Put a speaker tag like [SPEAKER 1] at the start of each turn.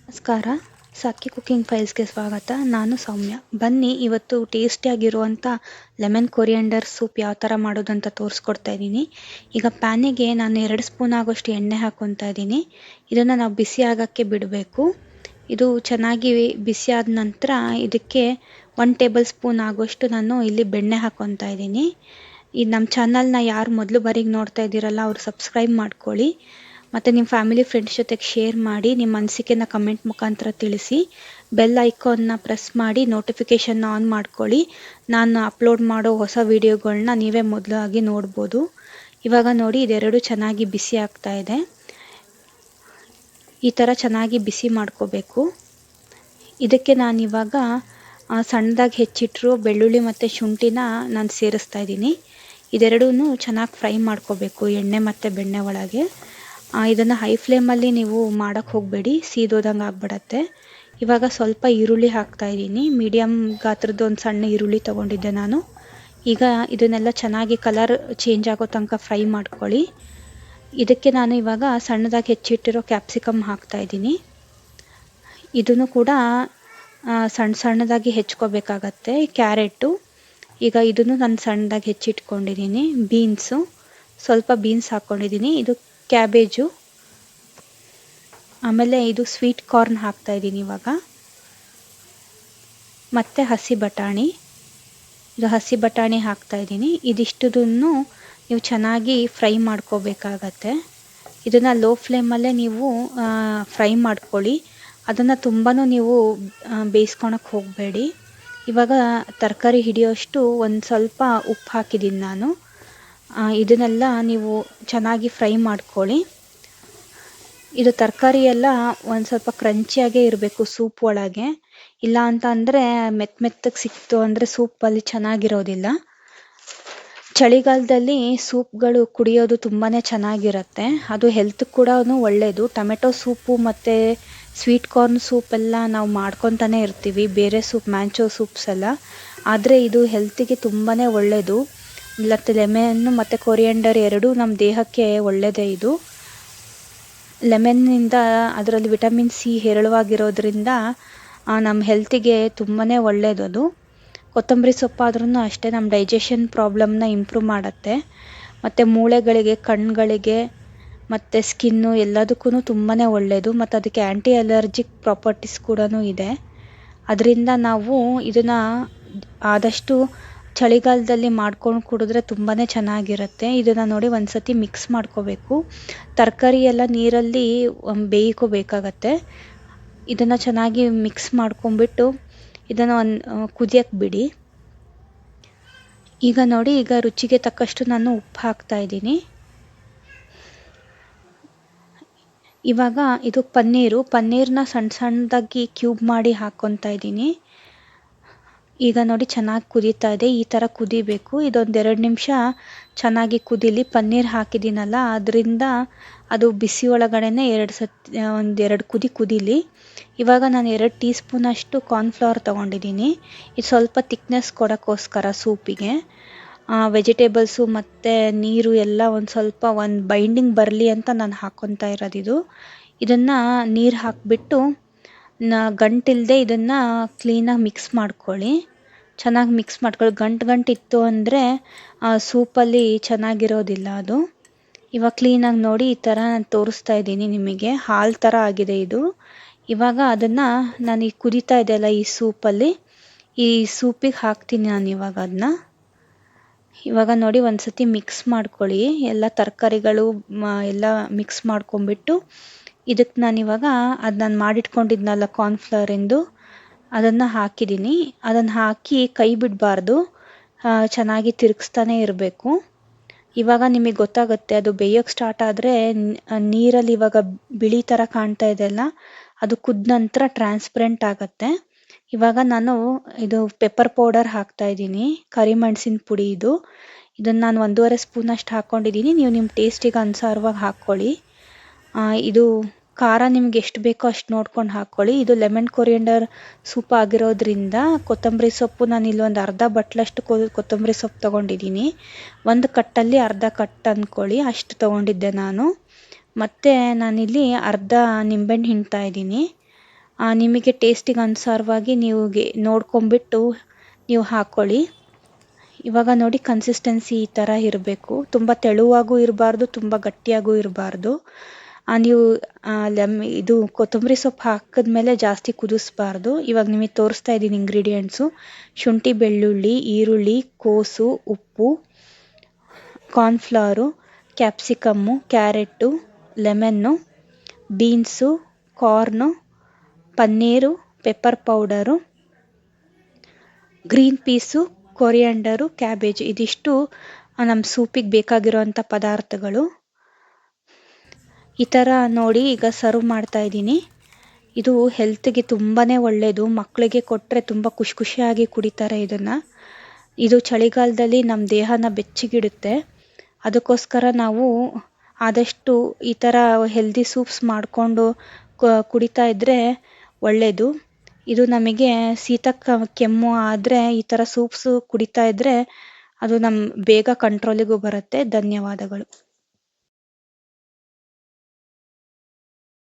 [SPEAKER 1] ನಮಸ್ಕಾರ. ಸಾಕಿ ಕುಕಿಂಗ್ ಫೈಲ್ಸ್‌ಗೆ ಸ್ವಾಗತ. ನಾನು ಸೌಮ್ಯ. ಬನ್ನಿ ಇವತ್ತು ಟೇಸ್ಟಿಯಾಗಿರುವಂಥ ಲೆಮನ್ ಕೊರಿಯಾಂಡರ್ ಸೂಪ್ ಯಾವ ಥರ ಮಾಡೋದಂತ ತೋರಿಸ್ಕೊಡ್ತಾ ಇದ್ದೀನಿ. ಈಗ ಪ್ಯಾನಿಗೆ ನಾನು 2 ಸ್ಪೂನ್ ಆಗೋಷ್ಟು ಎಣ್ಣೆ ಹಾಕ್ಕೊತಾ ಇದ್ದೀನಿ. ಇದನ್ನು ನಾವು ಬಿಸಿ ಆಗೋಕ್ಕೆ ಬಿಡಬೇಕು. ಇದು ಚೆನ್ನಾಗಿ ಬಿಸಿ ಆದ ನಂತರ ಇದಕ್ಕೆ 1 ಟೇಬಲ್ ಸ್ಪೂನ್ ಆಗೋಷ್ಟು ನಾನು ಇಲ್ಲಿ ಬೆಣ್ಣೆ ಹಾಕ್ಕೊತಾ ಇದ್ದೀನಿ. ಈ ನಮ್ಮ ಚಾನಲ್ನ ಯಾರು ಮೊದಲು ಬಾರಿಗೆ ನೋಡ್ತಾ ಇದ್ದೀರಲ್ಲ ಅವರು ಸಬ್ಸ್ಕ್ರೈಬ್ ಮಾಡ್ಕೊಳ್ಳಿ. ಮತ್ತು ನಿಮ್ಮ ಫ್ಯಾಮಿಲಿ ಫ್ರೆಂಡ್ಸ್ ಜೊತೆಗೆ ಶೇರ್ ಮಾಡಿ, ನಿಮ್ಮ ಅನಿಸಿಕೆನ ಕಮೆಂಟ್ ಮುಖಾಂತರ ತಿಳಿಸಿ. ಬೆಲ್ ಐಕಾನ್ನ ಪ್ರೆಸ್ ಮಾಡಿ ನೋಟಿಫಿಕೇಷನ್ನ ಆನ್ ಮಾಡ್ಕೊಳ್ಳಿ. ನಾನು ಅಪ್ಲೋಡ್ ಮಾಡೋ ಹೊಸ ವೀಡಿಯೋಗಳನ್ನ ನೀವೇ ಮೊದಲಾಗಿ ನೋಡ್ಬೋದು. ಇವಾಗ ನೋಡಿ, ಇದೆರಡು ಚೆನ್ನಾಗಿ ಬಿಸಿ ಆಗ್ತಾ ಇದೆ. ಈ ಥರ ಚೆನ್ನಾಗಿ ಬಿಸಿ ಮಾಡ್ಕೋಬೇಕು. ಇದಕ್ಕೆ ನಾನಿವಾಗ ಸಣ್ಣದಾಗಿ ಹೆಚ್ಚಿಟ್ಟಿರೋ ಬೆಳ್ಳುಳ್ಳಿ ಮತ್ತು ಶುಂಠಿನ ನಾನು ಸೇರಿಸ್ತಾ ಇದ್ದೀನಿ. ಇದೆರಡೂ ಚೆನ್ನಾಗಿ ಫ್ರೈ ಮಾಡ್ಕೋಬೇಕು ಎಣ್ಣೆ ಮತ್ತು ಬೆಣ್ಣೆ ಒಳಗೆ. ಇದನ್ನು ಹೈ ಫ್ಲೇಮಲ್ಲಿ ನೀವು ಮಾಡೋಕ್ಕೆ ಹೋಗಬೇಡಿ, ಸೀದೋದಂಗೆ ಆಗ್ಬಿಡತ್ತೆ. ಇವಾಗ ಸ್ವಲ್ಪ ಈರುಳ್ಳಿ ಹಾಕ್ತಾ ಇದ್ದೀನಿ. ಮೀಡಿಯಮ್ ಗಾತ್ರದ ಒಂದು ಸಣ್ಣ ಈರುಳ್ಳಿ ತೊಗೊಂಡಿದ್ದೆ ನಾನು. ಈಗ ಇದನ್ನೆಲ್ಲ ಚೆನ್ನಾಗಿ ಕಲರ್ ಚೇಂಜ್ ಆಗೋ ತನಕ ಫ್ರೈ ಮಾಡ್ಕೊಳ್ಳಿ. ಇದಕ್ಕೆ ನಾನು ಇವಾಗ ಸಣ್ಣದಾಗಿ ಹೆಚ್ಚಿಟ್ಟಿರೋ ಕ್ಯಾಪ್ಸಿಕಮ್ ಹಾಕ್ತಾ ಇದ್ದೀನಿ. ಇದನ್ನು ಕೂಡ ಸಣ್ಣದಾಗಿ ಹೆಚ್ಕೋಬೇಕಾಗತ್ತೆ. ಕ್ಯಾರೆಟು, ಈಗ ಇದನ್ನು ನಾನು ಸಣ್ಣದಾಗಿ ಹೆಚ್ಚಿಟ್ಕೊಂಡಿದ್ದೀನಿ. ಬೀನ್ಸು, ಸ್ವಲ್ಪ ಬೀನ್ಸ್ ಹಾಕ್ಕೊಂಡಿದ್ದೀನಿ. ಇದು ಕ್ಯಾಬೇಜು, ಆಮೇಲೆ ಇದು ಸ್ವೀಟ್ ಕಾರ್ನ್ ಹಾಕ್ತಾ ಇದ್ದೀನಿ ಇವಾಗ. ಮತ್ತು ಹಸಿ ಬಟಾಣಿ, ಇದು ಹಸಿ ಬಟಾಣಿ ಹಾಕ್ತಾ ಇದ್ದೀನಿ. ಇದಿಷ್ಟುದನ್ನು ನೀವು ಚೆನ್ನಾಗಿ ಫ್ರೈ ಮಾಡ್ಕೋಬೇಕಾಗತ್ತೆ. ಇದನ್ನು ಲೋ ಫ್ಲೇಮಲ್ಲೇ ನೀವು ಫ್ರೈ ಮಾಡ್ಕೊಳ್ಳಿ. ಅದನ್ನು ತುಂಬಾ ನೀವು ಬೇಯಿಸ್ಕೊಳಕ್ಕೆ ಹೋಗಬೇಡಿ. ಇವಾಗ ತರಕಾರಿ ಹಿಡಿಯೋಷ್ಟು ಒಂದು ಸ್ವಲ್ಪ ಉಪ್ಪು ಹಾಕಿದ್ದೀನಿ ನಾನು. ಇದನ್ನೆಲ್ಲ ನೀವು ಚೆನ್ನಾಗಿ ಫ್ರೈ ಮಾಡ್ಕೊಳ್ಳಿ. ಇದು ತರಕಾರಿ ಎಲ್ಲ ಒಂದು ಸ್ವಲ್ಪ ಕ್ರಂಚಿಯಾಗೇ ಇರಬೇಕು ಸೂಪ್ ಒಳಗೆ. ಇಲ್ಲ ಅಂತ ಅಂದರೆ ಮೆತ್ತಗೆ ಸಿಕ್ತು ಅಂದರೆ ಸೂಪಲ್ಲಿ ಚೆನ್ನಾಗಿರೋದಿಲ್ಲ. ಚಳಿಗಾಲದಲ್ಲಿ ಸೂಪ್ಗಳು ಕುಡಿಯೋದು ತುಂಬಾ ಚೆನ್ನಾಗಿರುತ್ತೆ. ಅದು ಹೆಲ್ತ್ ಕೂಡ ಒಳ್ಳೆಯದು. ಟೊಮೆಟೊ ಸೂಪು ಮತ್ತು ಸ್ವೀಟ್ ಕಾರ್ನ್ ಸೂಪೆಲ್ಲ ನಾವು ಮಾಡ್ಕೊತಾನೆ ಇರ್ತೀವಿ, ಬೇರೆ ಸೂಪ್ ಮ್ಯಾಂಚೋ ಸೂಪ್ಸ್ ಎಲ್ಲ. ಆದರೆ ಇದು ಹೆಲ್ತಿಗೆ ತುಂಬಾ ಒಳ್ಳೆಯದು. ಮತ್ತು ಲೆಮನ್ನು ಮತ್ತು ಕೊರಿಯಾಂಡರ್ ಎರಡೂ ನಮ್ಮ ದೇಹಕ್ಕೆ ಒಳ್ಳೆಯದೇ. ಇದು ಲೆಮನ್ನಿಂದ ಅದರಲ್ಲಿ ವಿಟಮಿನ್ ಸಿ ಹೇರಳವಾಗಿರೋದ್ರಿಂದ ನಮ್ಮ ಹೆಲ್ತಿಗೆ ತುಂಬಾ ಒಳ್ಳೆಯದು ಅದು. ಕೊತ್ತಂಬರಿ ಸೊಪ್ಪಾದ್ರೂ ಅಷ್ಟೇ, ನಮ್ಮ ಡೈಜೆಷನ್ ಪ್ರಾಬ್ಲಮ್ನ ಇಂಪ್ರೂವ್ ಮಾಡುತ್ತೆ. ಮತ್ತು ಮೂಳೆಗಳಿಗೆ, ಕಣ್ಣುಗಳಿಗೆ ಮತ್ತು ಸ್ಕಿನ್ನು ಎಲ್ಲದಕ್ಕೂ ತುಂಬಾ ಒಳ್ಳೆಯದು. ಮತ್ತು ಅದಕ್ಕೆ ಆ್ಯಂಟಿ ಅಲರ್ಜಿಕ್ ಪ್ರಾಪರ್ಟೀಸ್ ಕೂಡ ಇದೆ. ಅದರಿಂದ ನಾವು ಇದನ್ನು ಆದಷ್ಟು ಚಳಿಗಾಲದಲ್ಲಿ ಮಾಡ್ಕೊಂಡು ಕುಡಿದ್ರೆ ತುಂಬಾ ಚೆನ್ನಾಗಿರುತ್ತೆ. ಇದನ್ನು ನೋಡಿ ಒಂದು ಸತಿ ಮಿಕ್ಸ್ ಮಾಡ್ಕೋಬೇಕು. ತರಕಾರಿ ಎಲ್ಲ ನೀರಲ್ಲಿ ಬೇಯ್ಕೋಬೇಕಾಗತ್ತೆ. ಇದನ್ನು ಚೆನ್ನಾಗಿ ಮಿಕ್ಸ್ ಮಾಡ್ಕೊಂಬಿಟ್ಟು ಇದನ್ನು ಕುದಿಯಕ್ಕೆ ಬಿಡಿ. ಈಗ ನೋಡಿ, ಈಗ ರುಚಿಗೆ ತಕ್ಕಷ್ಟು ನಾನು ಉಪ್ಪು ಹಾಕ್ತಾ ಇದ್ದೀನಿ. ಇವಾಗ ಇದು ಪನ್ನೀರ್ನ ಸಣ್ಣದಾಗಿ ಕ್ಯೂಬ್ ಮಾಡಿ ಹಾಕ್ಕೊತಾ ಇದ್ದೀನಿ. ಈಗ ನೋಡಿ ಚೆನ್ನಾಗಿ ಕುದೀತಾ ಇದೆ. ಈ ಥರ ಕುದಿಬೇಕು. ಇದೊಂದು 2 ನಿಮಿಷ ಚೆನ್ನಾಗಿ ಕುದೀಲಿ. ಪನ್ನೀರ್ ಹಾಕಿದ್ದೀನಲ್ಲ, ಅದರಿಂದ ಅದು ಬಿಸಿ ಒಳಗಡೆನೆ ಒಂದು 2 ಕುದೀಲಿ. ಇವಾಗ ನಾನು 2 ಟೀ ಸ್ಪೂನಷ್ಟು ಕಾರ್ನ್ಫ್ಲವರ್ ತೊಗೊಂಡಿದ್ದೀನಿ. ಇದು ಸ್ವಲ್ಪ ತಿಕ್ನೆಸ್ ಕೊಡೋಕ್ಕೋಸ್ಕರ ಸೂಪಿಗೆ. ವೆಜಿಟೇಬಲ್ಸು ಮತ್ತು ನೀರು ಎಲ್ಲ ಒಂದು ಬೈಂಡಿಂಗ್ ಬರಲಿ ಅಂತ ನಾನು ಹಾಕ್ಕೊತಾ ಇರೋದಿದು. ಇದನ್ನು ನೀರು ಹಾಕಿಬಿಟ್ಟು ಗಂಟಿಲ್ಲದೆ ಇದನ್ನು ಕ್ಲೀನಾಗಿ ಮಿಕ್ಸ್ ಮಾಡ್ಕೊಳ್ಳಿ. ಚೆನ್ನಾಗಿ ಮಿಕ್ಸ್ ಮಾಡ್ಕೊಳ್ಳಿ. ಗಂಟಿತ್ತು ಅಂದರೆ ಸೂಪಲ್ಲಿ ಚೆನ್ನಾಗಿರೋದಿಲ್ಲ ಅದು. ಇವಾಗ ಕ್ಲೀನಾಗಿ ನೋಡಿ, ಈ ಥರ ನಾನು ತೋರಿಸ್ತಾ ಇದ್ದೀನಿ ನಿಮಗೆ. ಹಾಲು ಥರ ಆಗಿದೆ ಇದು. ಇವಾಗ ಅದನ್ನು ನಾನು ಈ ಕುದೀತಾ ಇದೆಯಲ್ಲ ಈ ಸೂಪಲ್ಲಿ, ಈ ಸೂಪಿಗೆ ಹಾಕ್ತೀನಿ ನಾನು ಇವಾಗ ಅದನ್ನ. ಇವಾಗ ನೋಡಿ ಒಂದು ಸತಿ ಮಿಕ್ಸ್ ಮಾಡ್ಕೊಳ್ಳಿ. ಎಲ್ಲ ತರಕಾರಿಗಳು ಎಲ್ಲ ಮಿಕ್ಸ್ ಮಾಡ್ಕೊಂಬಿಟ್ಟು ಇದಕ್ಕೆ ನಾನಿವಾಗ ನಾನು ಮಾಡಿಟ್ಕೊಂಡಿದ್ನಲ್ಲ ಕಾರ್ನ್ಫ್ಲವರಿಂದು, ಅದನ್ನು ಹಾಕಿದ್ದೀನಿ. ಅದನ್ನು ಹಾಕಿ ಕೈ ಬಿಡಬಾರ್ದು, ಚೆನ್ನಾಗಿ ತಿರುಗಿಸ್ತಾನೆ ಇರಬೇಕು. ಇವಾಗ ನಿಮಗೆ ಗೊತ್ತಾಗುತ್ತೆ, ಅದು ಬೇಯೋಕ್ಕೆ ಸ್ಟಾರ್ಟ್ ಆದರೆ ನೀರಲ್ಲಿ ಇವಾಗ ಬಿಳಿ ಥರ ಕಾಣ್ತಾ ಇದೆಯಲ್ಲ, ಅದು ಕುದ್ದ ನಂತರ ಟ್ರಾನ್ಸ್ಪರೆಂಟ್ ಆಗುತ್ತೆ. ಇವಾಗ ನಾನು ಇದು ಪೆಪ್ಪರ್ ಪೌಡರ್ ಹಾಕ್ತಾ ಇದ್ದೀನಿ, ಕರಿಮೆಣಸಿನ ಪುಡಿ ಇದು. ಇದನ್ನು ನಾನು 1.5 ಸ್ಪೂನಷ್ಟು ಹಾಕ್ಕೊಂಡಿದ್ದೀನಿ. ನೀವು ನಿಮ್ಮ ಟೇಸ್ಟಿಗೆ ಅನುಸಾರವಾಗಿ ಹಾಕ್ಕೊಳ್ಳಿ. ಇದು ಖಾರ ನಿಮ್ಗೆ ಎಷ್ಟು ಬೇಕೋ ಅಷ್ಟು ನೋಡ್ಕೊಂಡು ಹಾಕ್ಕೊಳ್ಳಿ. ಇದು ಲೆಮನ್ ಕೊರಿಯಾಂಡರ್ ಸೂಪ್ ಆಗಿರೋದ್ರಿಂದ ಕೊತ್ತಂಬರಿ ಸೊಪ್ಪು ನಾನು ಇಲ್ಲೊಂದು ಅರ್ಧ ಬಟ್ಲಷ್ಟು ಕೊತ್ತಂಬರಿ ಸೊಪ್ಪು ತೊಗೊಂಡಿದ್ದೀನಿ. ಒಂದು ಕಟ್ಟಲ್ಲಿ ಅರ್ಧ ಕಟ್ ಅಂದ್ಕೊಳ್ಳಿ, ಅಷ್ಟು ತೊಗೊಂಡಿದ್ದೆ ನಾನು. ಮತ್ತು ನಾನಿಲ್ಲಿ ಅರ್ಧ ನಿಂಬೆಹಣ್ಣು ಹಿಂಡ್ತಾ ಇದ್ದೀನಿ. ನಿಮಗೆ ಟೇಸ್ಟಿಗೆ ಅನುಸಾರವಾಗಿ ನೀವು ನೋಡ್ಕೊಂಬಿಟ್ಟು ನೀವು ಹಾಕ್ಕೊಳ್ಳಿ. ಇವಾಗ ನೋಡಿ ಕನ್ಸಿಸ್ಟೆನ್ಸಿ ಈ ಥರ ಇರಬೇಕು. ತುಂಬ ತೆಳುವಾಗೂ ಇರಬಾರ್ದು, ತುಂಬ ಗಟ್ಟಿಯಾಗೂ ಇರಬಾರ್ದು. ನೀವು ಇದು ಕೊತ್ತಂಬರಿ ಸೊಪ್ಪು ಹಾಕಿದ್ಮೇಲೆ ಜಾಸ್ತಿ ಕುದಿಸ್ಬಾರ್ದು. ಇವಾಗ ನಿಮಗೆ ತೋರಿಸ್ತಾ ಇದ್ದೀನಿ ಇಂಗ್ರೀಡಿಯೆಂಟ್ಸು. ಶುಂಠಿ, ಬೆಳ್ಳುಳ್ಳಿ, ಈರುಳ್ಳಿ, ಕೋಸು, ಉಪ್ಪು, cornflour, capsicum, carrot, lemon, beans, corn, paneer, pepper powder, green peas, coriander, cabbage. ಇದಿಷ್ಟು ನಮ್ಮ ಸೂಪಿಗೆ ಬೇಕಾಗಿರೋವಂಥ ಪದಾರ್ಥಗಳು. ಈ ಥರ ನೋಡಿ ಈಗ ಸರ್ವ್ ಮಾಡ್ತಾ ಇದ್ದೀನಿ. ಇದು ಹೆಲ್ತ್ಗೆ ತುಂಬಾ ಒಳ್ಳೆಯದು. ಮಕ್ಕಳಿಗೆ ಕೊಟ್ಟರೆ ತುಂಬ ಖುಷಿ ಖುಷಿಯಾಗಿ ಕುಡಿತಾರೆ ಇದನ್ನು. ಇದು ಚಳಿಗಾಲದಲ್ಲಿ ನಮ್ಮ ದೇಹನ ಬೆಚ್ಚಗಿಡುತ್ತೆ. ಅದಕ್ಕೋಸ್ಕರ ನಾವು ಆದಷ್ಟು ಈ ಥರ ಹೆಲ್ದಿ ಸೂಪ್ಸ್ ಮಾಡಿಕೊಂಡು ಕುಡಿತಾ ಇದ್ದರೆ ಒಳ್ಳೆಯದು. ಇದು ನಮಗೆ ಶೀತ ಕೆಮ್ಮು ಆದರೆ ಈ ಥರ ಸೂಪ್ಸು ಕುಡಿತಾ ಇದ್ದರೆ ಅದು ಬೇಗ ಕಂಟ್ರೋಲಿಗೂ ಬರುತ್ತೆ. ಧನ್ಯವಾದಗಳು.